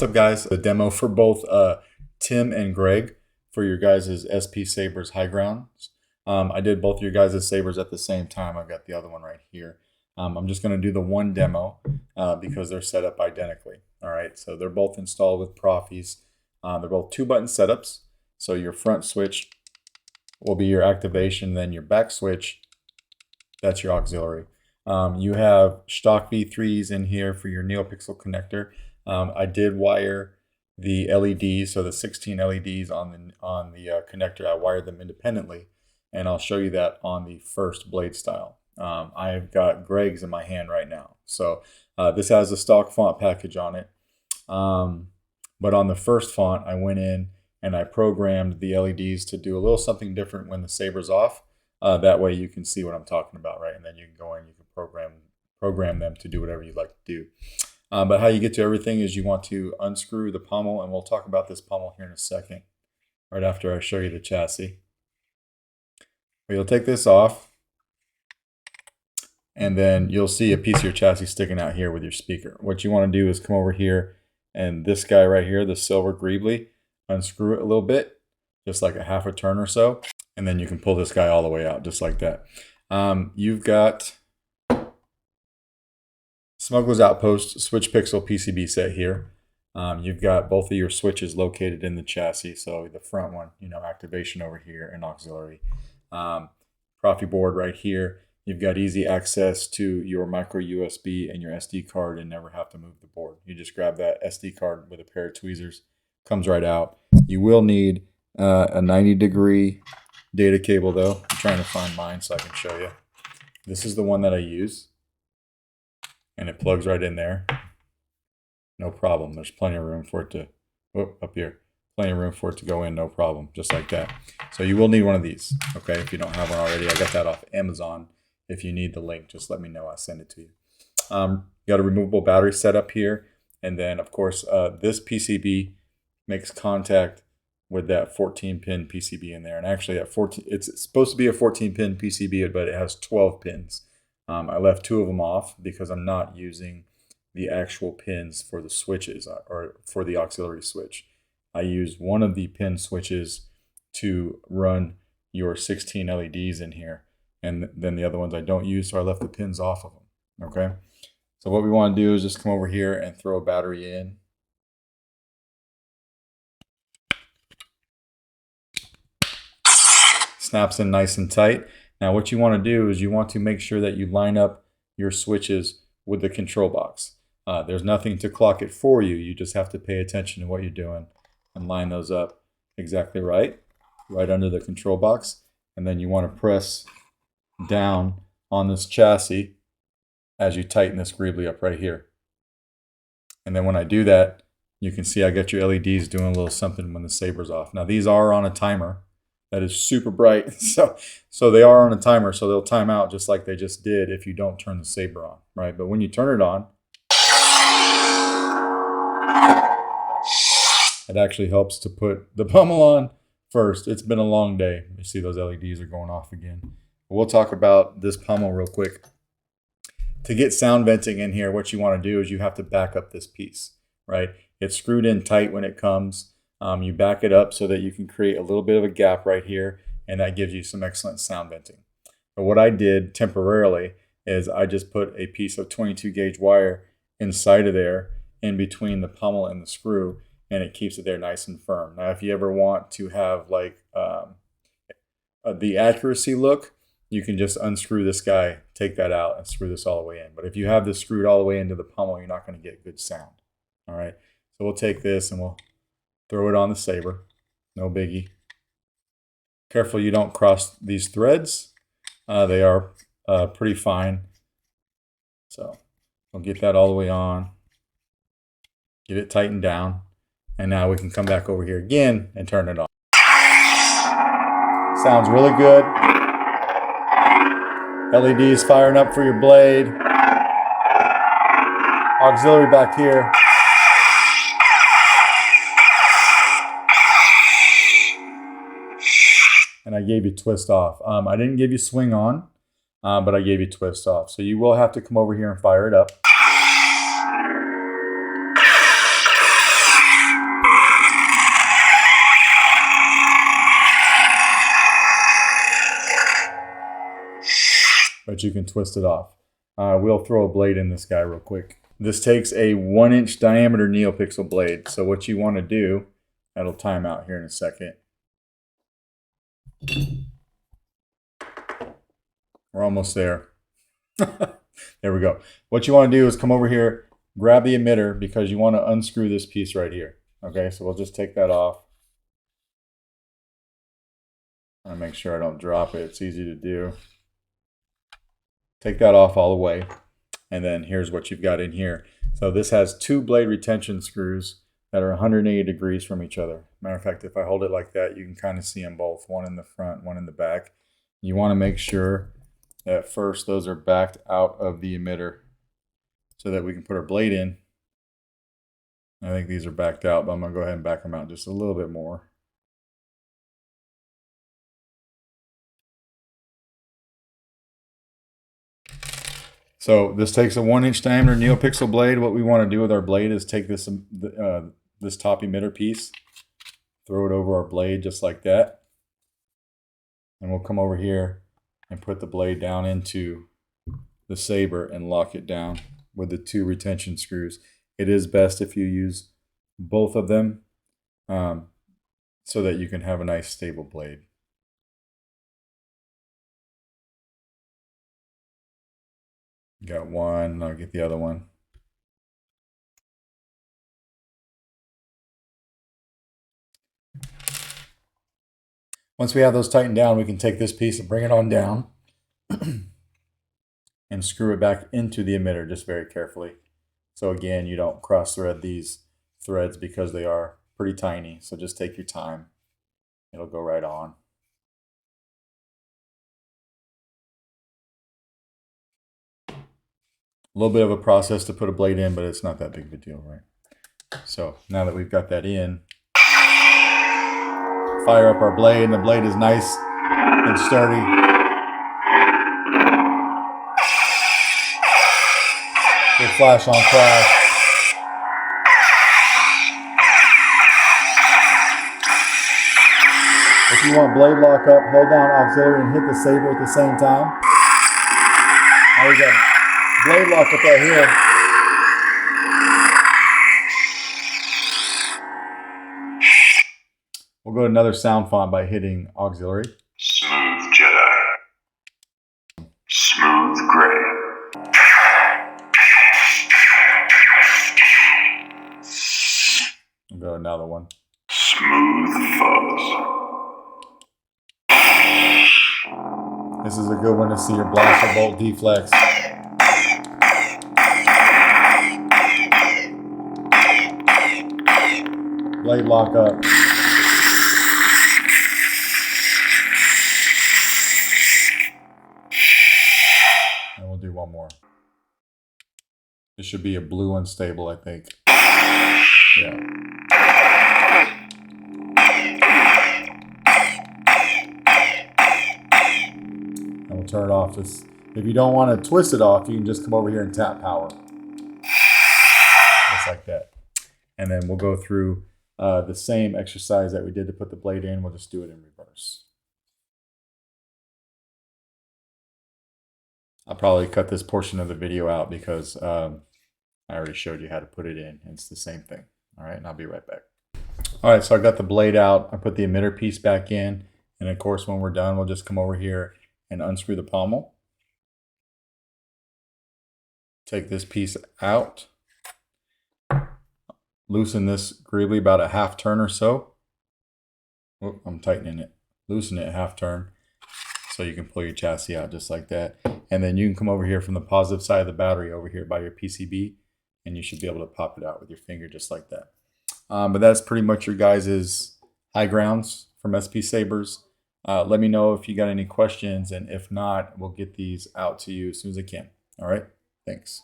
what's up, guys? The demo for both Tim and Greg for your guys' SP Sabers high grounds. I did both your guys' sabers at the same time. I've got the other one right here. I'm just going to do the one demo because they're set up identically. All right, so they're both installed with Proffies. They're both 2-button setups. So your front switch will be your activation, then your back switch, that's your auxiliary. You have stock V3s in here for your NeoPixel connector. I did wire the LEDs, so the 16 LEDs on the connector. I wired them independently, and I'll show you that on the first blade style. I've got Greg's in my hand right now. So this has a stock font package on it. But on the first font, I went in and I programmed the LEDs to do a little something different when the saber's off. That way you can see what I'm talking about, right? And then you can go in, you can program them to do whatever you'd like to do. But how you get to everything is you want to unscrew the pommel, and we'll talk about this pommel here in a second, right after I show you the chassis. But you'll take this off, and then you'll see a piece of your chassis sticking out here with your speaker. What you want to do is come over here, and this guy right here, the silver greebly, unscrew it a little bit, just like a half a turn or so, and then you can pull this guy all the way out, just like that. You've got Smuggler's Outpost Switch Pixel PCB set here. You've got both of your switches located in the chassis. So the front one, activation over here and auxiliary. Proffie board right here. You've got easy access to your micro USB and your SD card and never have to move the board. You just grab that SD card with a pair of tweezers. Comes right out. You will need a 90-degree data cable though. I'm trying to find mine so I can show you. This is the one that I use. And it plugs right in there. No problem. There's plenty of room for it to, up here. Plenty of room for it to go in, no problem. Just like that. So you will need one of these, okay? If you don't have one already, I got that off Amazon. If you need the link, just let me know. I'll send it to you. You got a removable battery set up here. And then, of course, this PCB makes contact with that 14-pin PCB in there. And actually, at 14, it's supposed to be a 14-pin PCB, but it has 12 pins. I left 2 of them off because I'm not using the actual pins for the switches or for the auxiliary switch. I use one of the pin switches to run your 16 LEDs in here, and then the other ones I don't use, so I left the pins off of them. Okay, so what we want to do is just come over here and throw a battery in. Snaps in nice and tight. Now what you want to do is you want to make sure that you line up your switches with the control box. There's nothing to clock it for you. You just have to pay attention to what you're doing and line those up exactly right under the control box. And then you want to press down on this chassis as you tighten this greebly up right here. And then when I do that, you can see I got your LEDs doing a little something when the saber's off. Now these are on a timer. That is super bright, so they are on a timer, so they'll time out just like they just did if you don't turn the saber on, right? But when you turn it on, it actually helps to put the pommel on first. It's been a long day. You see those LEDs are going off again. We'll talk about this pommel real quick. To get sound venting in here, what you want to do is you have to back up this piece, right? It's screwed in tight when it comes. You back it up so that you can create a little bit of a gap right here, and that gives you some excellent sound venting. But what I did temporarily is I just put a piece of 22 gauge wire inside of there in between the pommel and the screw, and it keeps it there nice and firm. Now if you ever want to have like the accuracy look, you can just unscrew this guy, take that out, and screw this all the way in. But if you have this screwed all the way into the pommel, you're not going to get good sound. All right, so we'll take this and we'll throw it on the saber, no biggie. Careful you don't cross these threads. They are pretty fine. So we'll get that all the way on, get it tightened down, and now we can come back over here again and turn it on. Sounds really good. LEDs firing up for your blade. Auxiliary back here. And I gave you twist off. I didn't give you swing on, but I gave you twist off. So you will have to come over here and fire it up. but you can twist it off. We'll throw a blade in this guy real quick. This takes a 1-inch diameter NeoPixel blade. So what you want to do, that'll time out here in a second. We're almost there. There we go. What you want to do is come over here, grab the emitter, because you want to unscrew this piece right here. Okay, so we'll just take that off. I'll make sure I don't drop it. It's easy to do. Take that off all the way. And then here's what you've got in here. So this has 2 blade retention screws that are 180 degrees from each other. Matter of fact, if I hold it like that, you can kind of see them both, one in the front, one in the back. You want to make sure that first those are backed out of the emitter so that we can put our blade in. I think these are backed out, but I'm going to go ahead and back them out just a little bit more. So this takes a 1-inch diameter NeoPixel blade. What we want to do with our blade is take this this top emitter piece, throw it over our blade just like that, and we'll come over here and put the blade down into the Saber and lock it down with the 2 retention screws. It is best if you use both of them so that you can have a nice stable blade. Got one, I'll get the other one. Once we have those tightened down, we can take this piece and bring it on down and screw it back into the emitter just very carefully. So again, you don't cross thread these threads because they are pretty tiny. So just take your time. It'll go right on. A little bit of a process to put a blade in, but it's not that big of a deal, right? So now that we've got that in, fire up our blade, and the blade is nice and sturdy. We'll flash on crash. If you want blade lock up, hold down auxiliary and hit the Saber at the same time. Now we got blade lock up right here. We'll go to another sound font by hitting auxiliary. Smooth Jedi. Smooth Gray. We'll go to another one. Smooth Fuzz. This is a good one to see your blaster bolt deflex. Blade lock up. And we'll do one more. This should be a blue unstable, I think. Yeah. And we'll turn it off. If you don't want to twist it off, you can just come over here and tap power. Just like that. And then we'll go through the same exercise that we did to put the blade in. We'll just do it in reverse. I'll probably cut this portion of the video out because I already showed you how to put it in. It's the same thing. All right, and I'll be right back. All right, so I got the blade out. I put the emitter piece back in. And of course, when we're done, we'll just come over here and unscrew the pommel. Take this piece out. Loosen this greebly about a half turn or so. Oh, I'm tightening it. Loosen it a half turn so you can pull your chassis out just like that. And then you can come over here from the positive side of the battery over here by your PCB, and you should be able to pop it out with your finger just like that. But that's pretty much your guys' high grounds from SP Sabers. Let me know if you got any questions, and if not, we'll get these out to you as soon as I can. All right, thanks.